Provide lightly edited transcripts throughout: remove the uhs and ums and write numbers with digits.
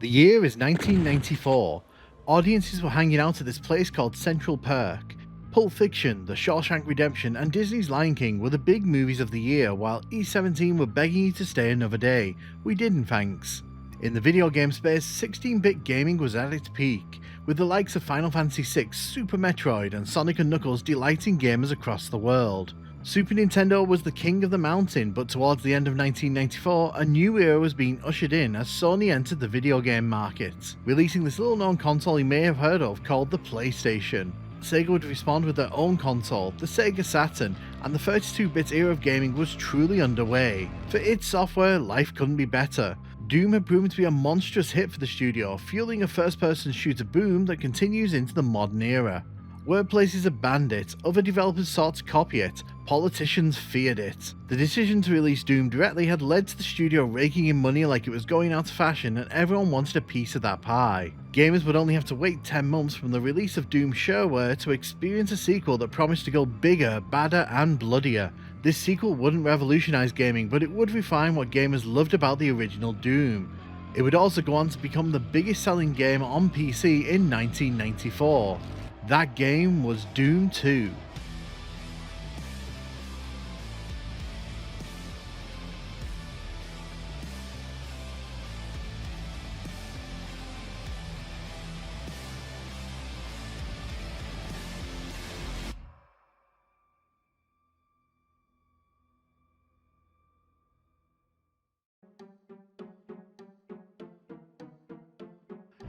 The year is 1994. Audiences were hanging out at this place called Central Perk. Pulp Fiction, The Shawshank Redemption, and Disney's Lion King were the big movies of the year, while E17 were begging you to stay another day. We didn't, thanks. In the video game space, 16-bit gaming was at its peak, with the likes of Final Fantasy VI, Super Metroid, and Sonic & Knuckles delighting gamers across the world. Super Nintendo was the king of the mountain, but towards the end of 1994, a new era was being ushered in as Sony entered the video game market, releasing this little-known console you may have heard of called the PlayStation. Sega would respond with their own console, the Sega Saturn, and the 32-bit era of gaming was truly underway. For id Software, life couldn't be better. Doom had proven to be a monstrous hit for the studio, fueling a first-person shooter boom that continues into the modern era. Workplaces had banned it, other developers sought to copy it, politicians feared it. The decision to release Doom directly had led to the studio raking in money like it was going out of fashion, and everyone wanted a piece of that pie. Gamers would only have to wait 10 months from the release of Doom shareware to experience a sequel that promised to go bigger, badder, and bloodier. This sequel wouldn't revolutionize gaming, but it would refine what gamers loved about the original Doom. It would also go on to become the biggest selling game on PC in 1994. That game was Doom 2.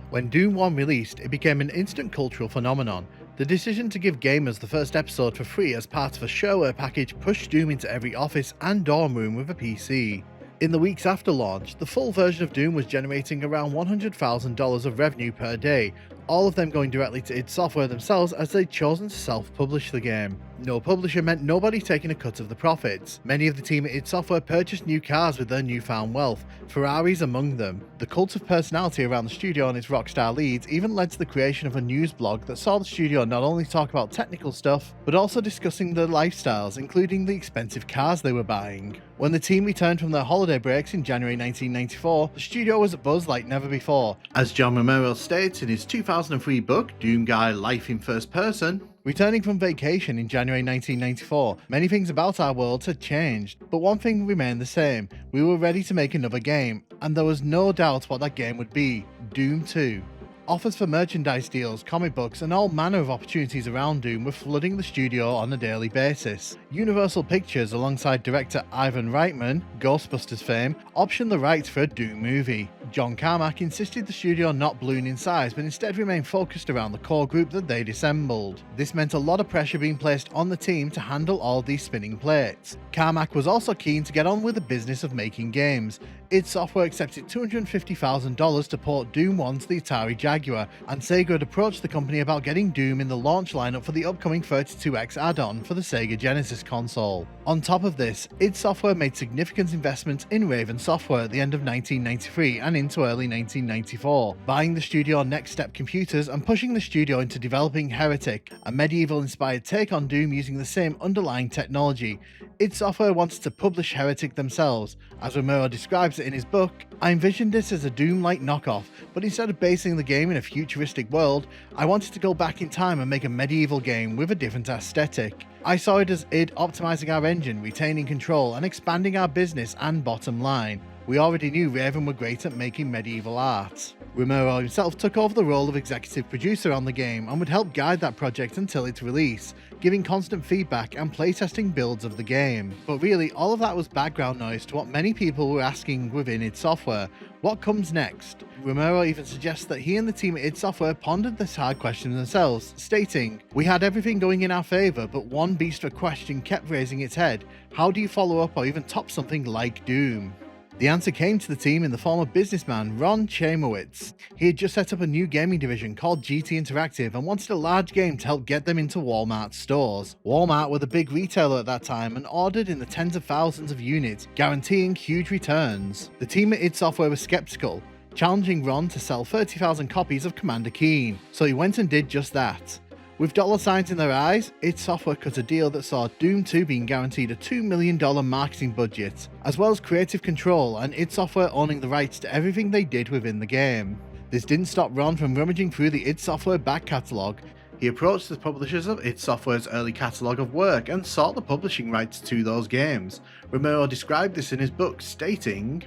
When Doom 1 released, it became an instant cultural phenomenon. The decision to give gamers the first episode for free as part of a shareware package pushed Doom into every office and dorm room with a PC. In the weeks after launch, the full version of Doom was generating around $100,000 of revenue per day, all of them going directly to id Software themselves as they'd chosen to self-publish the game. No publisher meant nobody taking a cut of the profits. Many of the team at id Software purchased new cars with their newfound wealth, Ferraris among them. The cult of personality around the studio and its rockstar leads even led to the creation of a news blog that saw the studio not only talk about technical stuff, but also discussing their lifestyles, including the expensive cars they were buying. When the team returned from their holiday breaks in January 1994, the studio was at buzz like never before. As John Romero states in his 2003 book, ThatNukemGuy Life in First Person, returning from vacation in January 1994, many things about our world had changed, but one thing remained the same: we were ready to make another game, and there was no doubt what that game would be: Doom 2. Offers for merchandise deals, comic books, and all manner of opportunities around Doom were flooding the studio on a daily basis. Universal Pictures, alongside director Ivan Reitman, Ghostbusters fame, optioned the rights for a Doom movie. John Carmack insisted the studio not balloon in size, but instead remain focused around the core group that they'd assembled. This meant a lot of pressure being placed on the team to handle all these spinning plates. Carmack was also keen to get on with the business of making games. id Software accepted $250,000 to port Doom 1 to the Atari Jaguar, and Sega had approached the company about getting Doom in the launch lineup for the upcoming 32X add-on for the Sega Genesis console. On top of this, id Software made significant investments in Raven Software at the end of 1993 and into early 1994, buying the studio Next Step Computers and pushing the studio into developing Heretic, a medieval-inspired take on Doom using the same underlying technology. id Software wanted to publish Heretic themselves. As Romero describes it in his book, I envisioned this as a Doom-like knockoff, but instead of basing the game in a futuristic world, I wanted to go back in time and make a medieval game with a different aesthetic. I saw it as id optimizing our engine, retaining control, and expanding our business and bottom line. We already knew Raven were great at making medieval art. Romero himself took over the role of executive producer on the game and would help guide that project until its release, giving constant feedback and playtesting builds of the game. But really, all of that was background noise to what many people were asking within id Software: what comes next? Romero even suggests that he and the team at id Software pondered this hard question themselves, stating, "We had everything going in our favour, but one beast of a question kept raising its head: how do you follow up or even top something like Doom?" The answer came to the team in the form of businessman Ron Chamowitz. He had just set up a new gaming division called GT Interactive and wanted a large game to help get them into Walmart stores. Walmart were the big retailer at that time and ordered in the tens of thousands of units, guaranteeing huge returns. The team at id Software was skeptical, challenging Ron to sell 30,000 copies of Commander Keen, so he went and did just that. With dollar signs in their eyes, id Software cut a deal that saw Doom 2 being guaranteed a $2 million marketing budget, as well as creative control and id Software owning the rights to everything they did within the game. This didn't stop Ron from rummaging through the id Software back catalogue. He approached the publishers of id Software's early catalogue of work and sought the publishing rights to those games. Romero described this in his book, stating,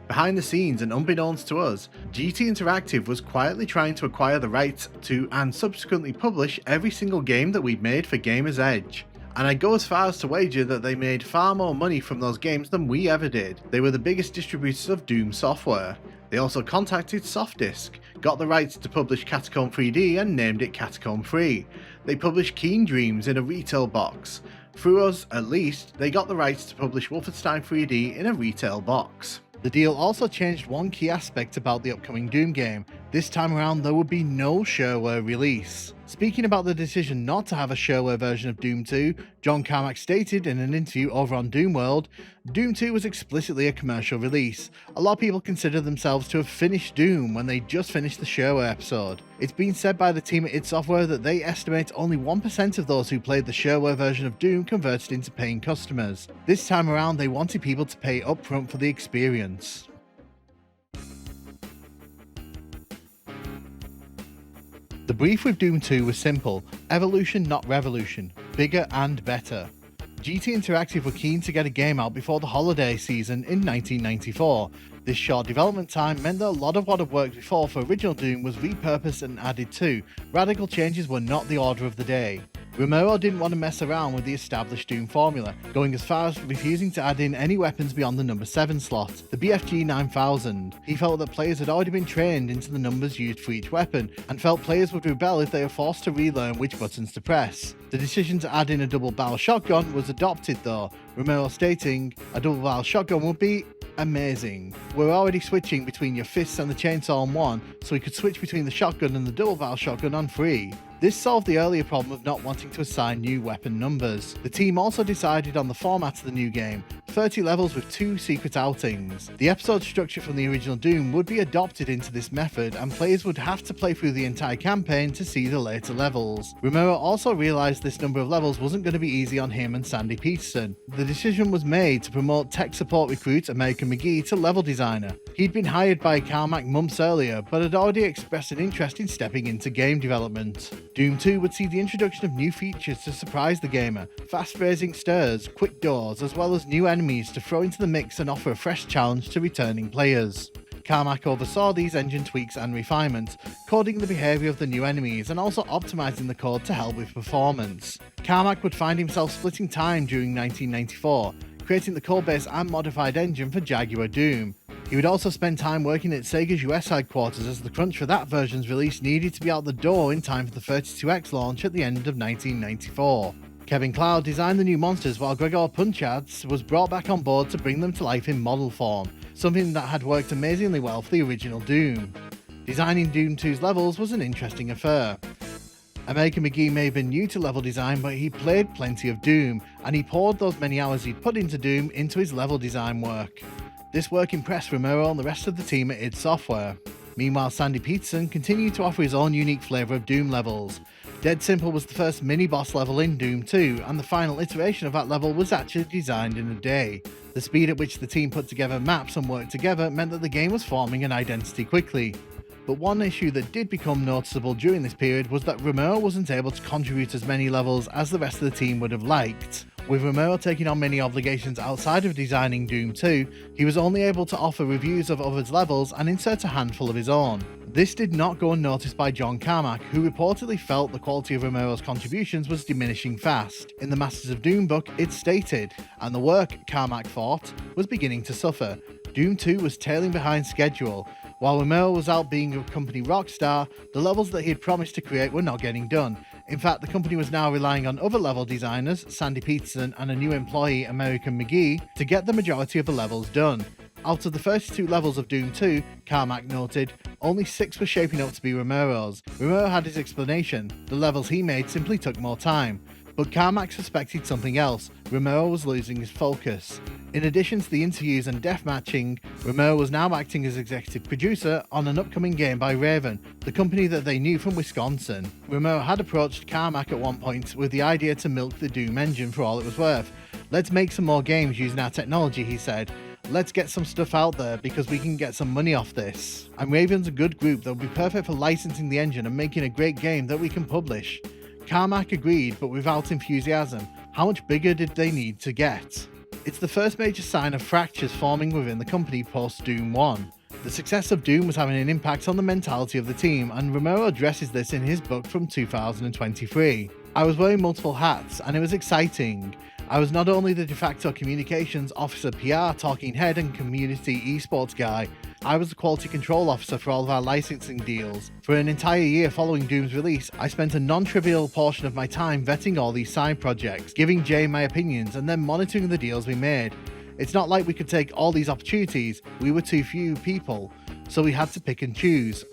"Behind the scenes and unbeknownst to us, GT Interactive was quietly trying to acquire the rights to and subsequently publish every single game that we'd made for Gamer's Edge. And I'd go as far as to wager that they made far more money from those games than we ever did. They were the biggest distributors of Doom software. They also contacted Softdisk, got the rights to publish Catacomb 3D and named it Catacomb 3. They published Keen Dreams in a retail box. Through us, at least, they got the rights to publish Wolfenstein 3D in a retail box." The deal also changed one key aspect about the upcoming Doom game. This time around, there would be no shareware release. Speaking about the decision not to have a shareware version of Doom 2, John Carmack stated in an interview over on Doom World, "Doom 2 was explicitly a commercial release. A lot of people consider themselves to have finished Doom when they just finished the shareware episode. It's been said by the team at id Software that they estimate only 1% of those who played the shareware version of Doom converted into paying customers. This time around, they wanted people to pay upfront for the experience." The brief with Doom 2 was simple: evolution not revolution, bigger and better. GT Interactive were keen to get a game out before the holiday season in 1994. This short development time meant that a lot of what had worked before for original Doom was repurposed and added to. Radical changes were not the order of the day. Romero didn't want to mess around with the established Doom formula, going as far as refusing to add in any weapons beyond the number 7 slot, the BFG 9000. He felt that players had already been trained into the numbers used for each weapon, and felt players would rebel if they were forced to relearn which buttons to press. The decision to add in a double barrel shotgun was adopted though, Romero stating, "A double barrel shotgun would be amazing. We're already switching between your fists and the chainsaw on one, so we could switch between the shotgun and the double barrel shotgun on 3. This solved the earlier problem of not wanting to assign new weapon numbers. The team also decided on the format of the new game, 30 levels with 2 secret outings. The episode structure from the original Doom would be adopted into this method, and players would have to play through the entire campaign to see the later levels. Romero also realised this number of levels wasn't going to be easy on him and Sandy Peterson. The decision was made to promote tech support recruit American McGee to level designer. He'd been hired by Carmack months earlier, but had already expressed an interest in stepping into game development. Doom 2 would see the introduction of new features to surprise the gamer, fast-phasing stirs, quick doors, as well as new enemies to throw into the mix and offer a fresh challenge to returning players. Carmack oversaw these engine tweaks and refinements, coding the behaviour of the new enemies and also optimising the code to help with performance. Carmack would find himself splitting time during 1994, creating the codebase and modified engine for Jaguar Doom. He would also spend time working at Sega's US headquarters as the crunch for that version's release needed to be out the door in time for the 32X launch at the end of 1994. Kevin Cloud designed the new monsters while Gregor Punchadze was brought back on board to bring them to life in model form, something that had worked amazingly well for the original Doom. Designing Doom 2's levels was an interesting affair. American McGee may have been new to level design, but he played plenty of Doom, and he poured those many hours he'd put into Doom into his level design work. This work impressed Romero and the rest of the team at id Software. Meanwhile, Sandy Peterson continued to offer his own unique flavour of Doom levels. Dead Simple was the first mini-boss level in Doom 2, and the final iteration of that level was actually designed in a day. The speed at which the team put together maps and worked together meant that the game was forming an identity quickly. But one issue that did become noticeable during this period was that Romero wasn't able to contribute as many levels as the rest of the team would have liked. With Romero taking on many obligations outside of designing Doom 2, he was only able to offer reviews of others' levels and insert a handful of his own. This did not go unnoticed by John Carmack, who reportedly felt the quality of Romero's contributions was diminishing fast. In the Masters of Doom book, it stated, and the work, Carmack thought, was beginning to suffer. Doom 2 was tailing behind schedule. While Romero was out being a company rock star, the levels that he had promised to create were not getting done. In fact, the company was now relying on other level designers, Sandy Peterson and a new employee, American McGee, to get the majority of the levels done. Out of the first 2 levels of Doom 2, Carmack noted, only 6 were shaping up to be Romero's. Romero had his explanation: the levels he made simply took more time. But Carmack suspected something else. Romero was losing his focus. In addition to the interviews and death matching, Romero was now acting as executive producer on an upcoming game by Raven, the company that they knew from Wisconsin. Romero had approached Carmack at one point with the idea to milk the Doom engine for all it was worth. "Let's make some more games using our technology," he said. "Let's get some stuff out there because we can get some money off this. And Raven's a good group that would be perfect for licensing the engine and making a great game that we can publish." Carmack agreed, but without enthusiasm. How much bigger did they need to get? It's the first major sign of fractures forming within the company post-Doom 1. The success of Doom was having an impact on the mentality of the team, and Romero addresses this in his book from 2023. "I was wearing multiple hats, and it was exciting. I was not only the de facto communications officer, PR, talking head, and community esports guy, I was the quality control officer for all of our licensing deals. For an entire year following Doom's release, I spent a non-trivial portion of my time vetting all these side projects, giving Jay my opinions, and then monitoring the deals we made. It's not like we could take all these opportunities, we were too few people, so we had to pick and choose."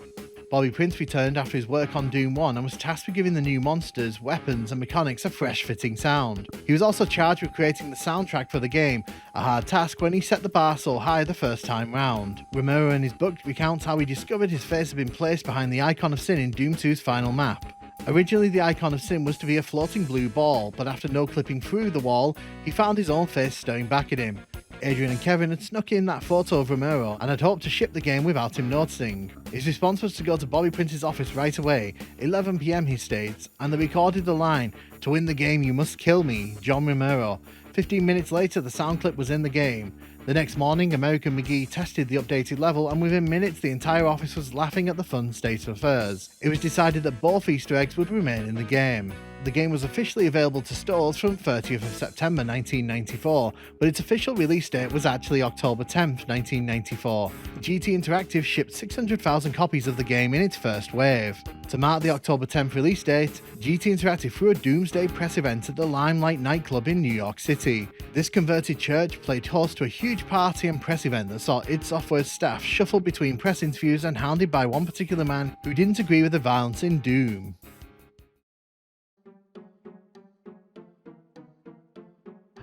Bobby Prince returned after his work on Doom 1 and was tasked with giving the new monsters, weapons, and mechanics a fresh-fitting sound. He was also charged with creating the soundtrack for the game, a hard task when he set the bar so high the first time round. Romero in his book recounts how he discovered his face had been placed behind the Icon of Sin in Doom 2's final map. Originally, the Icon of Sin was to be a floating blue ball, but after no-clipping through the wall, he found his own face staring back at him. Adrian and Kevin had snuck in that photo of Romero and had hoped to ship the game without him noticing. His response was to go to Bobby Prince's office right away, 11 PM he states, and they recorded the line, "To win the game you must kill me, John Romero." 15 minutes later the sound clip was in the game. The next morning, American McGee tested the updated level, and within minutes the entire office was laughing at the fun state of affairs. It was decided that both Easter eggs would remain in the game. The game was officially available to stores from 30th of September 1994, but its official release date was actually October 10th, 1994. GT Interactive shipped 600,000 copies of the game in its first wave. To mark the October 10th release date, GT Interactive threw a Doomsday press event at the Limelight nightclub in New York City. This converted church played host to a huge party and press event that saw id Software's staff shuffled between press interviews and hounded by one particular man who didn't agree with the violence in Doom.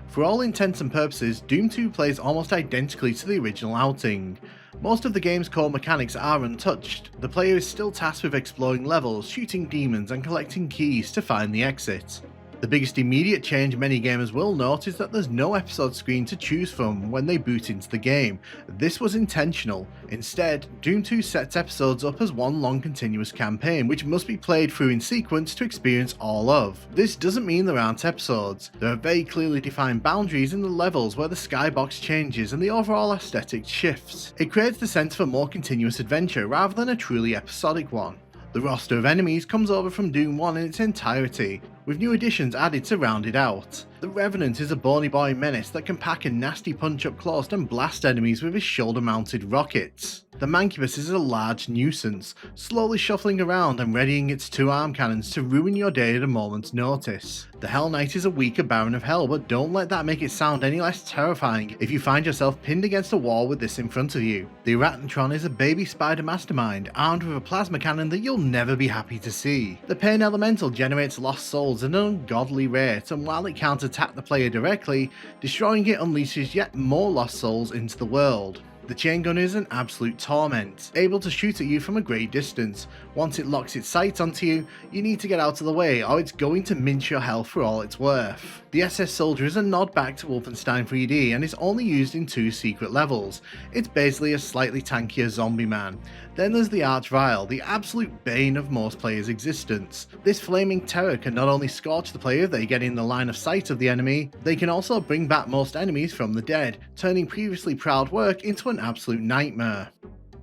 For all intents and purposes, Doom 2 plays almost identically to the original outing. Most of the game's core mechanics are untouched. The player is still tasked with exploring levels, shooting demons, and collecting keys to find the exit. The biggest immediate change many gamers will note is that there's no episode screen to choose from when they boot into the game. This was intentional. Instead, Doom 2 sets episodes up as one long continuous campaign, which must be played through in sequence to experience all of. This doesn't mean there aren't episodes. There are very clearly defined boundaries in the levels where the skybox changes and the overall aesthetic shifts. It creates the sense of a more continuous adventure rather than a truly episodic one. The roster of enemies comes over from Doom 1 in its entirety, with new additions added to round it out. The Revenant is a bony boy menace that can pack a nasty punch up close and blast enemies with his shoulder-mounted rockets. The Mancubus is a large nuisance, slowly shuffling around and readying its two arm cannons to ruin your day at a moment's notice. The Hell Knight is a weaker Baron of Hell, but don't let that make it sound any less terrifying if you find yourself pinned against a wall with this in front of you. The Arachnotron is a baby spider mastermind, armed with a plasma cannon that you'll never be happy to see. The Pain Elemental generates lost souls at an ungodly rate, and while it can't attack the player directly, destroying it unleashes yet more lost souls into the world. The chain gunner is an absolute torment, able to shoot at you from a great distance. Once it locks its sights onto you, you need to get out of the way or it's going to mince your health for all it's worth. The SS Soldier is a nod back to Wolfenstein 3D and is only used in 2 secret levels. It's basically a slightly tankier zombie man. Then there's the Arch Vile, the absolute bane of most players' existence. This flaming terror can not only scorch the player if they get in the line of sight of the enemy, they can also bring back most enemies from the dead, turning previously proud work into an absolute nightmare.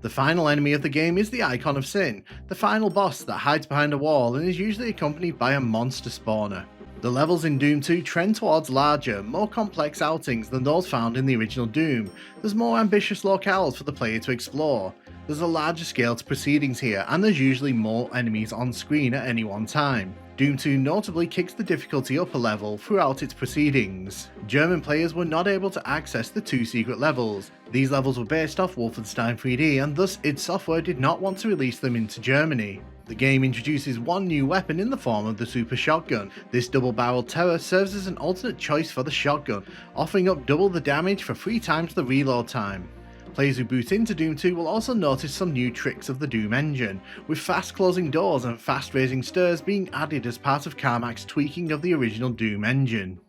The final enemy of the game is the Icon of Sin, the final boss that hides behind a wall and is usually accompanied by a monster spawner. The levels in Doom 2 trend towards larger, more complex outings than those found in the original Doom. There's more ambitious locales for the player to explore. There's a larger scale to proceedings here, and there's usually more enemies on screen at any one time. Doom 2 notably kicks the difficulty up a level throughout its proceedings. German players were not able to access the 2 secret levels. These levels were based off Wolfenstein 3D, and thus id Software did not want to release them into Germany. The game introduces one new weapon in the form of the Super Shotgun. This double-barreled terror serves as an alternate choice for the shotgun, offering up double the damage for 3 times the reload time. Players who boot into Doom 2 will also notice some new tricks of the Doom engine, with fast closing doors and fast raising stairs being added as part of Carmack's tweaking of the original Doom engine.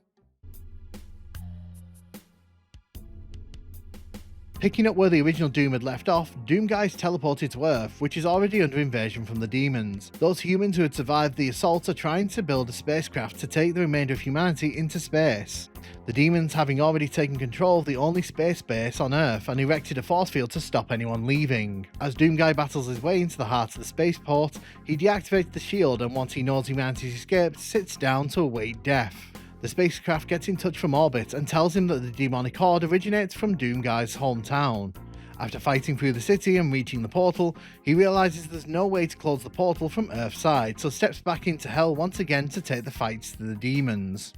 Picking up where the original Doom had left off, ThatNukemGuy is teleported to Earth, which is already under invasion from the demons. Those humans who had survived the assault are trying to build a spacecraft to take the remainder of humanity into space. The demons having already taken control of the only space base on Earth and erected a force field to stop anyone leaving. As ThatNukemGuy battles his way into the heart of the spaceport, he deactivates the shield and once he knows humanity's escaped, sits down to await death. The spacecraft gets in touch from orbit and tells him that the demonic horde originates from ThatNukemGuy's hometown. After fighting through the city and reaching the portal, he realises there's no way to close the portal from Earth's side, so steps back into hell once again to take the fights to the demons.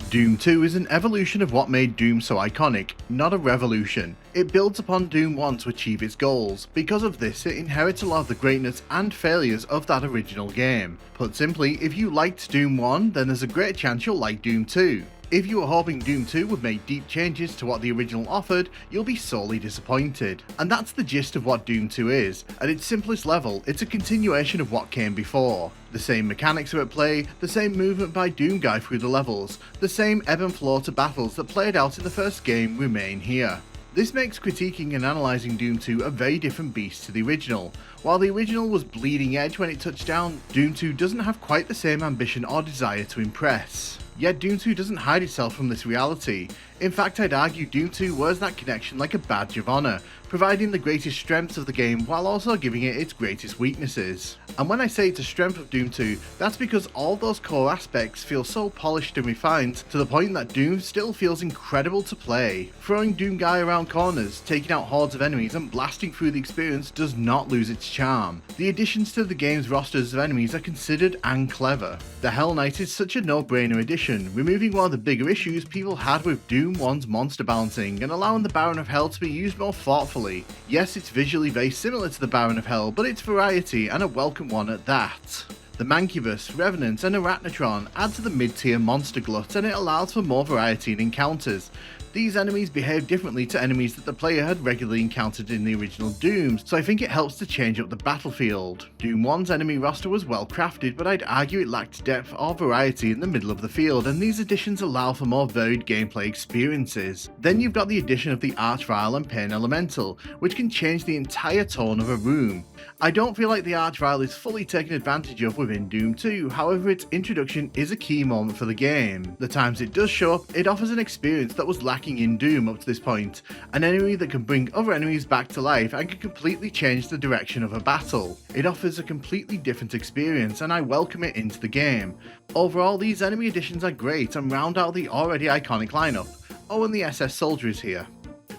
Doom 2 is an evolution of what made Doom so iconic, not a revolution. It builds upon Doom 1 to achieve its goals. Because of this, it inherits a lot of the greatness and failures of that original game. Put simply, if you liked Doom 1, then there's a great chance you'll like Doom 2. If you were hoping Doom 2 would make deep changes to what the original offered, you'll be sorely disappointed. And that's the gist of what Doom 2 is. At its simplest level, it's a continuation of what came before. The same mechanics are at play, the same movement by ThatNukemGuy through the levels, the same ebb and flow to battles that played out in the first game remain here. This makes critiquing and analysing Doom 2 a very different beast to the original. While the original was bleeding edge when it touched down, Doom 2 doesn't have quite the same ambition or desire to impress. Yet Doom 2 doesn't hide itself from this reality. In fact, I'd argue Doom 2 wears that connection like a badge of honour, providing the greatest strengths of the game while also giving it its greatest weaknesses. And when I say it's a strength of Doom 2, that's because all those core aspects feel so polished and refined to the point that Doom still feels incredible to play. Throwing ThatNukemGuy around corners, taking out hordes of enemies and blasting through the experience does not lose its charm. The additions to the game's rosters of enemies are considered and clever. The Hell Knight is such a no-brainer addition, removing one of the bigger issues people had with Doom 1's monster balancing and allowing the Baron of Hell to be used more thoughtfully. Yes, it's visually very similar to the Baron of Hell, but it's variety and a welcome one at that. The Mancubus, Revenant and Arachnotron add to the mid-tier monster glut and it allows for more variety in encounters. These enemies behave differently to enemies that the player had regularly encountered in the original Dooms, so I think it helps to change up the battlefield. Doom 1's enemy roster was well crafted, but I'd argue it lacked depth or variety in the middle of the field, and these additions allow for more varied gameplay experiences. Then you've got the addition of the Archvile and Pain Elemental, which can change the entire tone of a room. I don't feel like the Archvile is fully taken advantage of within Doom 2, however its introduction is a key moment for the game. The times it does show up, it offers an experience that was lacking in Doom up to this point, an enemy that can bring other enemies back to life and can completely change the direction of a battle. It offers a completely different experience and I welcome it into the game. Overall, these enemy additions are great and round out the already iconic lineup. Oh, and the SS Soldier is here.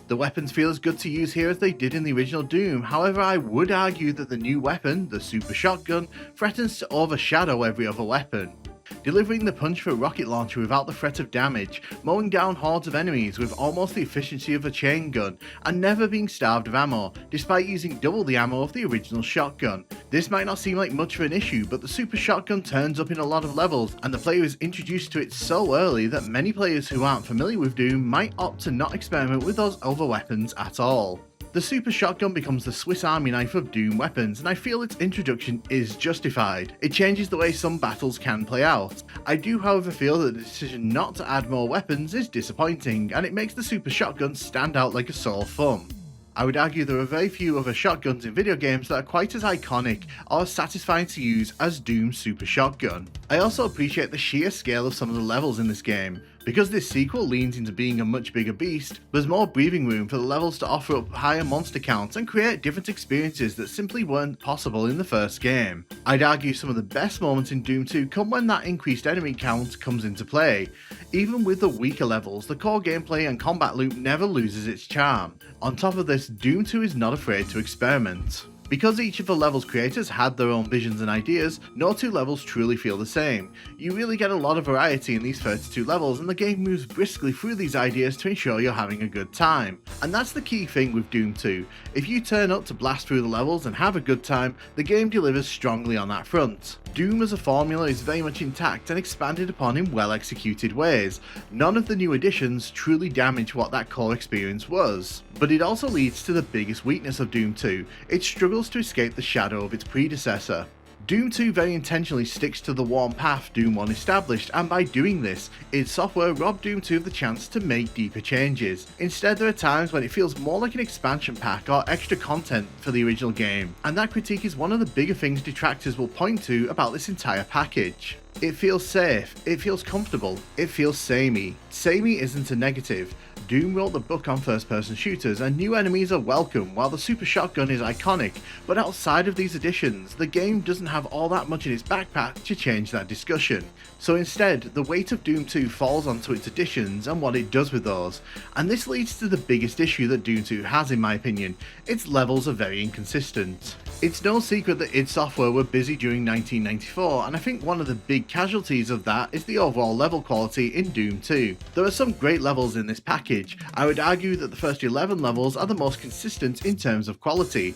The weapons feel as good to use here as they did in the original Doom, however I would argue that the new weapon, the Super Shotgun, threatens to overshadow every other weapon. Delivering the punch for a rocket launcher without the threat of damage, mowing down hordes of enemies with almost the efficiency of a chain gun, and never being starved of ammo, despite using double the ammo of the original shotgun. This might not seem like much of an issue, but the Super Shotgun turns up in a lot of levels, and the player is introduced to it so early that many players who aren't familiar with Doom might opt to not experiment with those other weapons at all. The Super Shotgun becomes the Swiss Army knife of Doom weapons, and I feel its introduction is justified. It changes the way some battles can play out. I do however feel that the decision not to add more weapons is disappointing, and it makes the Super Shotgun stand out like a sore thumb. I would argue there are very few other shotguns in video games that are quite as iconic or as satisfying to use as Doom's Super Shotgun. I also appreciate the sheer scale of some of the levels in this game. Because this sequel leans into being a much bigger beast, there's more breathing room for the levels to offer up higher monster counts and create different experiences that simply weren't possible in the first game. I'd argue some of the best moments in Doom 2 come when that increased enemy count comes into play. Even with the weaker levels, the core gameplay and combat loop never loses its charm. On top of this, Doom 2 is not afraid to experiment. Because each of the levels creators had their own visions and ideas, no two levels truly feel the same. You really get a lot of variety in these 32 levels, and the game moves briskly through these ideas to ensure you're having a good time. And that's the key thing with Doom 2. If you turn up to blast through the levels and have a good time, the game delivers strongly on that front. Doom as a formula is very much intact and expanded upon in well executed ways. None of the new additions truly damage what that core experience was. But it also leads to the biggest weakness of Doom 2, it struggles to escape the shadow of its predecessor. Doom 2 very intentionally sticks to the warm path Doom 1 established, and by doing this, id Software robbed Doom 2 of the chance to make deeper changes. Instead, there are times when it feels more like an expansion pack or extra content for the original game, and that critique is one of the bigger things detractors will point to about this entire package. It feels safe, it feels comfortable, it feels samey. Samey isn't a negative. Doom wrote the book on first-person shooters, and new enemies are welcome while the super shotgun is iconic, but outside of these additions, the game doesn't have all that much in its backpack to change that discussion. So instead, the weight of Doom 2 falls onto its additions and what it does with those, and this leads to the biggest issue that Doom 2 has in my opinion: its levels are very inconsistent. It's no secret that id Software were busy during 1994, and I think one of the big casualties of that is the overall level quality in Doom 2. There are some great levels in this package. I would argue that the first 11 levels are the most consistent in terms of quality.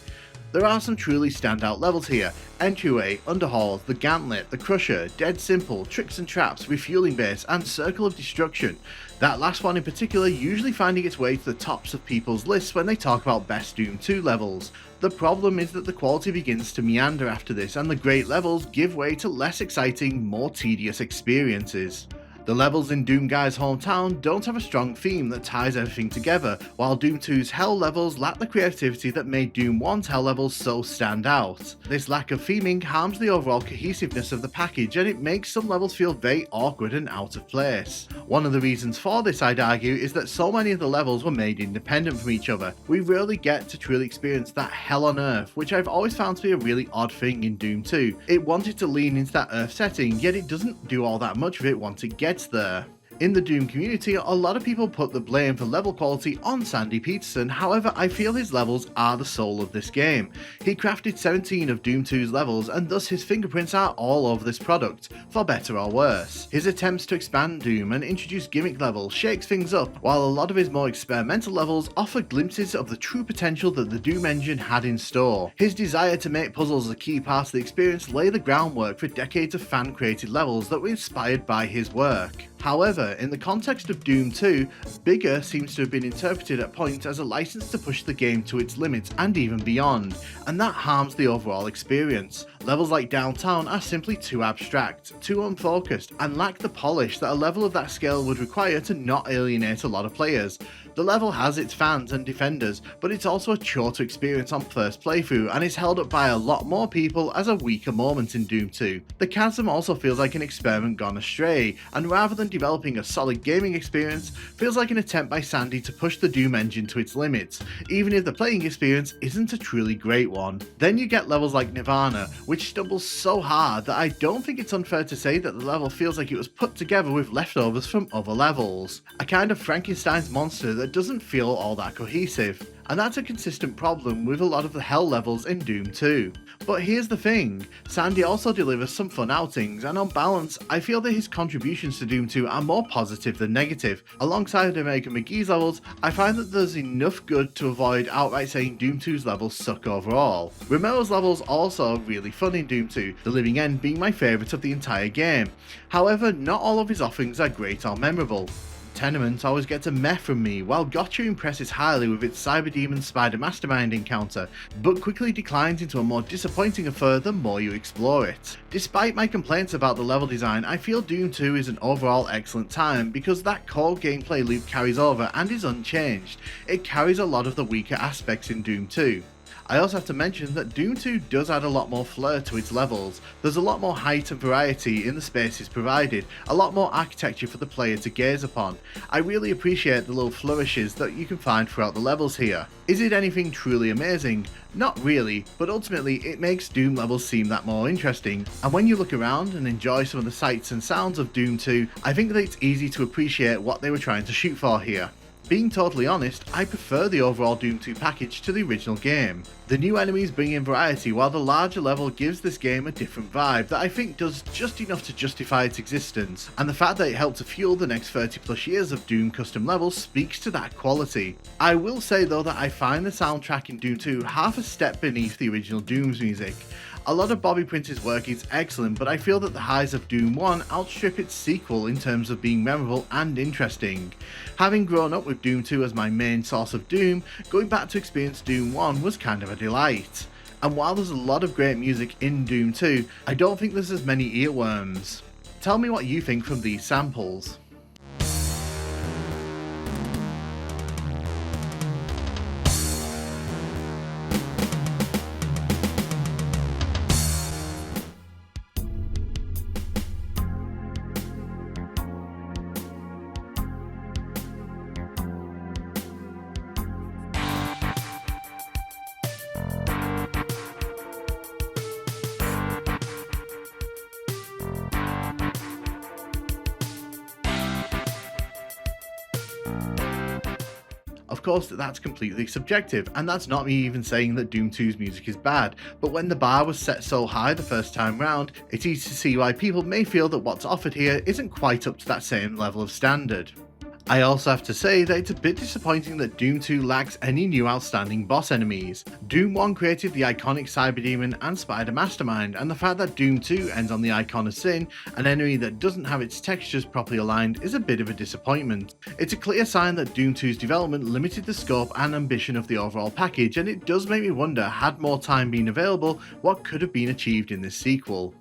There are some truly standout levels here: Entryway, Underhalls, The Gauntlet, The Crusher, Dead Simple, Tricks and Traps, Refueling Base, and Circle of Destruction. That last one in particular usually finding its way to the tops of people's lists when they talk about best Doom 2 levels. The problem is that the quality begins to meander after this, and the great levels give way to less exciting, more tedious experiences. The levels in ThatNukemGuy's hometown don't have a strong theme that ties everything together, while Doom 2's Hell levels lack the creativity that made Doom 1's Hell levels so stand out. This lack of theming harms the overall cohesiveness of the package, and it makes some levels feel very awkward and out of place. One of the reasons for this, I'd argue, is that so many of the levels were made independent from each other. We rarely get to truly experience that hell on Earth, which I've always found to be a really odd thing in Doom 2. It wanted to lean into that Earth setting, yet it doesn't do all that much of it once it gets there. In the Doom community, a lot of people put the blame for level quality on Sandy Peterson. However, I feel his levels are the soul of this game. He crafted 17 of Doom 2's levels, and thus his fingerprints are all over this product, for better or worse. His attempts to expand Doom and introduce gimmick levels shakes things up, while a lot of his more experimental levels offer glimpses of the true potential that the Doom engine had in store. His desire to make puzzles a key part of the experience lay the groundwork for decades of fan-created levels that were inspired by his work. However, in the context of Doom 2, bigger seems to have been interpreted at points as a license to push the game to its limits and even beyond, and that harms the overall experience. Levels like Downtown are simply too abstract, too unfocused, and lack the polish that a level of that scale would require to not alienate a lot of players. The level has its fans and defenders, but it's also a chore to experience on first playthrough, and is held up by a lot more people as a weaker moment in Doom 2. The chasm also feels like an experiment gone astray, and rather than developing a solid gaming experience, feels like an attempt by Sandy to push the Doom engine to its limits, even if the playing experience isn't a truly great one. Then you get levels like Nirvana, which stumbles so hard that I don't think it's unfair to say that the level feels like it was put together with leftovers from other levels. A kind of Frankenstein's monster that doesn't feel all that cohesive. And that's a consistent problem with a lot of the Hell levels in Doom 2. But here's the thing, Sandy also delivers some fun outings, and on balance, I feel that his contributions to Doom 2 are more positive than negative. Alongside American McGee's levels, I find that there's enough good to avoid outright saying Doom 2's levels suck overall. Romero's levels also really fun in Doom 2, the Living End being my favourite of the entire game. However, not all of his offerings are great or memorable. Tenement always gets a meh from me, while Gotcha impresses highly with its Cyberdemon Spider Mastermind encounter, but quickly declines into a more disappointing affair the more you explore it. Despite my complaints about the level design, I feel Doom 2 is an overall excellent time because that core gameplay loop carries over and is unchanged. It carries a lot of the weaker aspects in Doom 2. I also have to mention that Doom 2 does add a lot more flair to its levels. There's a lot more height and variety in the spaces provided, a lot more architecture for the player to gaze upon. I really appreciate the little flourishes that you can find throughout the levels here. Is it anything truly amazing? Not really, but ultimately it makes Doom levels seem that more interesting, and when you look around and enjoy some of the sights and sounds of Doom 2, I think that it's easy to appreciate what they were trying to shoot for here. Being totally honest, I prefer the overall Doom 2 package to the original game. The new enemies bring in variety, while the larger level gives this game a different vibe that I think does just enough to justify its existence, and the fact that it helped to fuel the next 30 plus years of Doom custom levels speaks to that quality. I will say though that I find the soundtrack in Doom 2 half a step beneath the original Doom's music. A lot of Bobby Prince's work is excellent, but I feel that the highs of Doom 1 outstrip its sequel in terms of being memorable and interesting. Having grown up with Doom 2 as my main source of Doom, going back to experience Doom 1 was kind of a delight. And while there's a lot of great music in Doom 2, I don't think there's as many earworms. Tell me what you think from these samples. Of course, that's completely subjective, and that's not me even saying that Doom 2's music is bad, but when the bar was set so high the first time round, it's easy to see why people may feel that what's offered here isn't quite up to that same level of standard. I also have to say that it's a bit disappointing that Doom 2 lacks any new outstanding boss enemies. Doom 1 created the iconic Cyber Demon and Spider Mastermind, and the fact that Doom 2 ends on the Icon of Sin, an enemy that doesn't have its textures properly aligned, is a bit of a disappointment. It's a clear sign that Doom 2's development limited the scope and ambition of the overall package, and it does make me wonder, had more time been available, what could have been achieved in this sequel.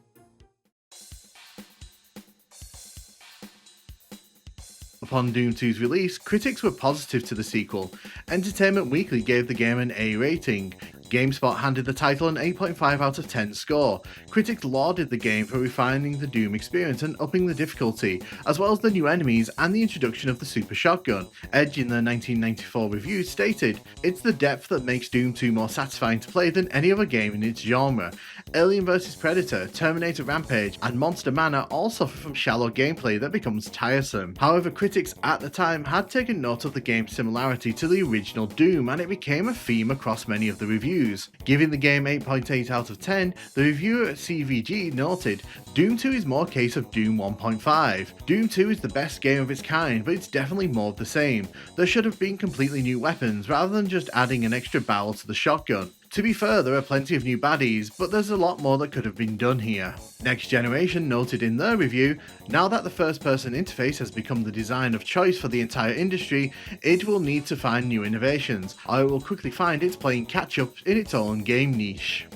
Upon Doom 2's release, critics were positive to the sequel. Entertainment Weekly gave the game an A rating. GameSpot handed the title an 8.5 out of 10 score. Critics lauded the game for refining the Doom experience and upping the difficulty, as well as the new enemies and the introduction of the super shotgun. Edge in their 1994 review stated, "It's the depth that makes Doom 2 more satisfying to play than any other game in its genre. Alien vs Predator, Terminator Rampage, and Monster Manor all suffer from shallow gameplay that becomes tiresome." However, critics at the time had taken note of the game's similarity to the original Doom, and it became a theme across many of the reviews. Giving the game 8.8 out of 10, the reviewer at CVG noted, "Doom 2 is more a case of Doom 1.5. Doom 2 is the best game of its kind, but it's definitely more of the same. There should have been completely new weapons rather than just adding an extra barrel to the shotgun. To be fair, there are plenty of new baddies, but there's a lot more that could have been done here." Next Generation noted in their review, "Now that the first-person interface has become the design of choice for the entire industry, it will need to find new innovations, or it will quickly find it's playing catch-up in its own game niche."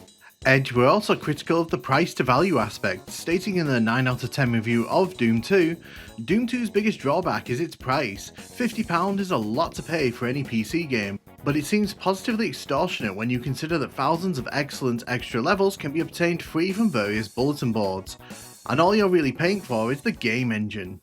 Edge were also critical of the price to value aspect, stating in their 9 out of 10 review of Doom 2, "Doom 2's biggest drawback is its price. £50 is a lot to pay for any PC game, but it seems positively extortionate when you consider that thousands of excellent extra levels can be obtained free from various bulletin boards. And all you're really paying for is the game engine."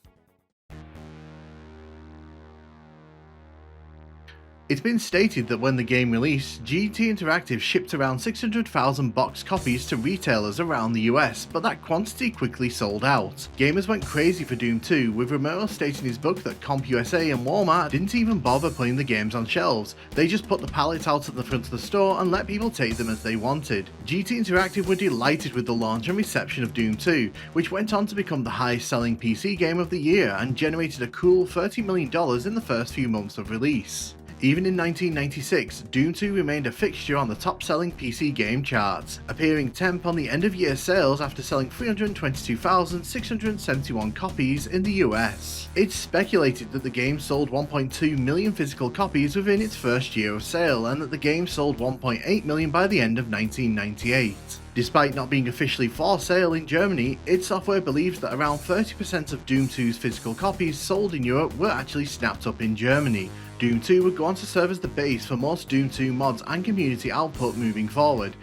It's been stated that when the game released, GT Interactive shipped around 600,000 box copies to retailers around the US, but that quantity quickly sold out. Gamers went crazy for Doom 2, with Romero stating in his book that CompUSA and Walmart didn't even bother putting the games on shelves. They just put the pallets out at the front of the store and let people take them as they wanted. GT Interactive were delighted with the launch and reception of Doom 2, which went on to become the highest selling PC game of the year and generated a cool $30 million in the first few months of release. Even in 1996, Doom 2 remained a fixture on the top-selling PC game charts, appearing 10th on the end-of-year sales after selling 322,671 copies in the US. It's speculated that the game sold 1.2 million physical copies within its first year of sale, and that the game sold 1.8 million by the end of 1998. Despite not being officially for sale in Germany, id Software believes that around 30% of Doom 2's physical copies sold in Europe were actually snapped up in Germany. Doom 2 would go on to serve as the base for most Doom 2 mods and community output moving forward.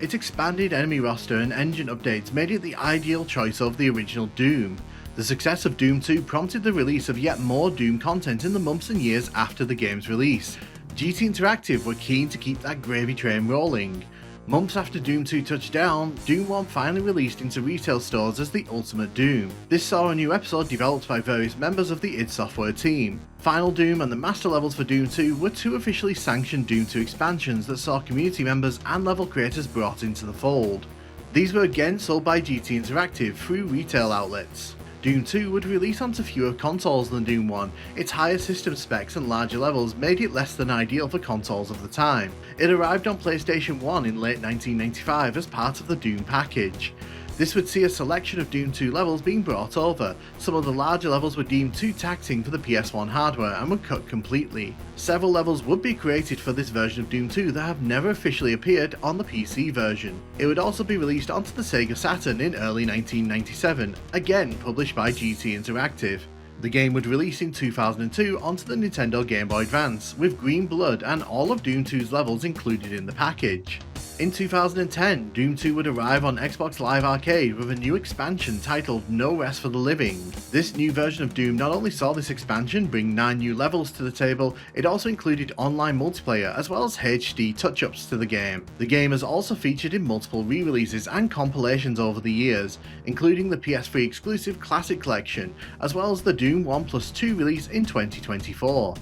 Its expanded enemy roster and engine updates made it the ideal choice over the original Doom. The success of Doom 2 prompted the release of yet more Doom content in the months and years after the game's release. GT Interactive were keen to keep that gravy train rolling. Months after Doom 2 touched down, Doom 1 finally released into retail stores as the ultimate Doom. This saw a new episode developed by various members of the id Software team. Final Doom and the master levels for Doom 2 were two officially sanctioned Doom 2 expansions that saw community members and level creators brought into the fold. These were again sold by GT Interactive through retail outlets. Doom 2 would release onto fewer consoles than Doom 1. Its higher system specs and larger levels made it less than ideal for consoles of the time. It arrived on PlayStation 1 in late 1995 as part of the Doom package. This would see a selection of Doom 2 levels being brought over. Some of the larger levels were deemed too taxing for the PS1 hardware and were cut completely. Several levels would be created for this version of Doom 2 that have never officially appeared on the PC version. It would also be released onto the Sega Saturn in early 1997, again published by GT Interactive. The game would release in 2002 onto the Nintendo Game Boy Advance, with green blood and all of Doom 2's levels included in the package. In 2010, Doom 2 would arrive on Xbox Live Arcade with a new expansion titled No Rest for the Living. This new version of Doom not only saw this expansion bring 9 new levels to the table, it also included online multiplayer as well as HD touch-ups to the game. The game has also featured in multiple re-releases and compilations over the years, including the PS3 exclusive Classic Collection, as well as the Doom 1+2 release in 2024.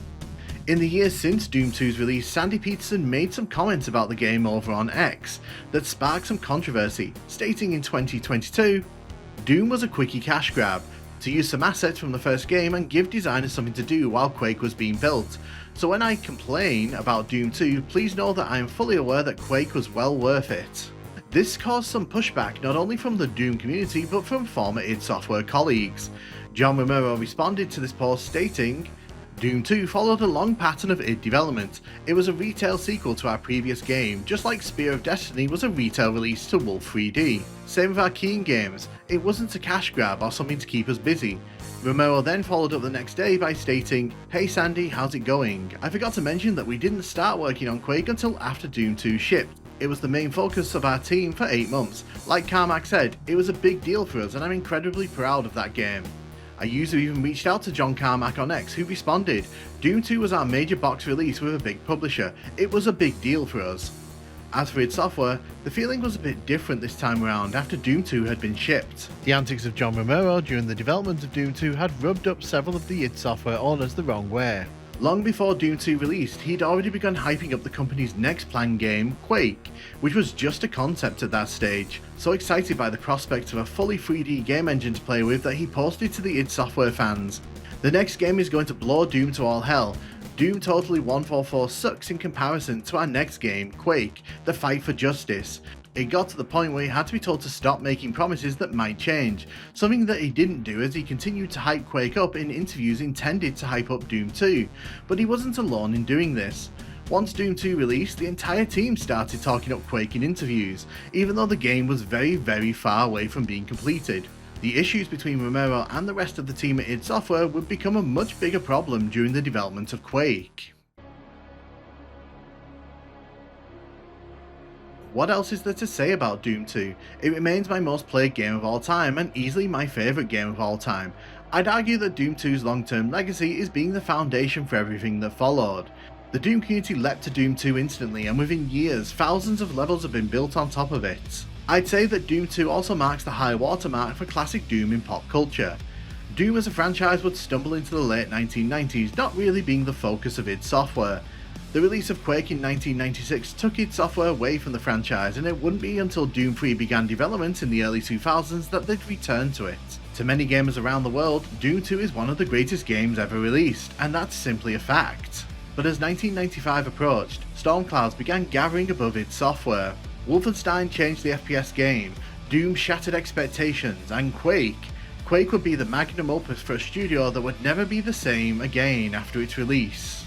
In the years since Doom 2's release, Sandy Peterson made some comments about the game over on X that sparked some controversy, stating in 2022, "Doom was a quickie cash grab, to use some assets from the first game and give designers something to do while Quake was being built. So when I complain about Doom 2, please know that I am fully aware that Quake was well worth it." This caused some pushback not only from the Doom community but from former id Software colleagues. John Romero responded to this post stating, "Doom 2 followed a long pattern of id development. It was a retail sequel to our previous game, just like Spear of Destiny was a retail release to Wolf 3D. Same with our Keen games, it wasn't a cash grab or something to keep us busy." Romero then followed up the next day by stating, "Hey Sandy, how's it going? I forgot to mention that we didn't start working on Quake until after Doom 2 shipped. It was the main focus of our team for 8 months. Like Carmack said, it was a big deal for us and I'm incredibly proud of that game." A user even reached out to John Carmack on X, who responded, "Doom 2 was our major box release with a big publisher. It was a big deal for us." As for id Software, the feeling was a bit different this time around after Doom 2 had been shipped. The antics of John Romero during the development of Doom 2 had rubbed up several of the id Software owners the wrong way. Long before Doom 2 released, he'd already begun hyping up the company's next planned game, Quake, which was just a concept at that stage, so excited by the prospect of a fully 3D game engine to play with that he posted to the id Software fans, "The next game is going to blow Doom to all hell. Doom Totally 144 sucks in comparison to our next game, Quake, The Fight for Justice." It got to the point where he had to be told to stop making promises that might change, something that he didn't do as he continued to hype Quake up in interviews intended to hype up Doom 2, but he wasn't alone in doing this. Once Doom 2 released, the entire team started talking up Quake in interviews, even though the game was very far away from being completed. The issues between Romero and the rest of the team at id Software would become a much bigger problem during the development of Quake. What else is there to say about Doom 2? It remains my most played game of all time and easily my favourite game of all time. I'd argue that Doom 2's long-term legacy is being the foundation for everything that followed. The Doom community leapt to Doom 2 instantly, and within years, thousands of levels have been built on top of it. I'd say that Doom 2 also marks the high watermark for classic Doom in pop culture. Doom as a franchise would stumble into the late 1990s, not really being the focus of id Software. The release of Quake in 1996 took id Software away from the franchise, and it wouldn't be until Doom 3 began development in the early 2000s that they'd return to it. To many gamers around the world, Doom 2 is one of the greatest games ever released, and that's simply a fact. But as 1995 approached, storm clouds began gathering above id Software. Wolfenstein changed the FPS game, Doom shattered expectations, and Quake would be the magnum opus for a studio that would never be the same again after its release.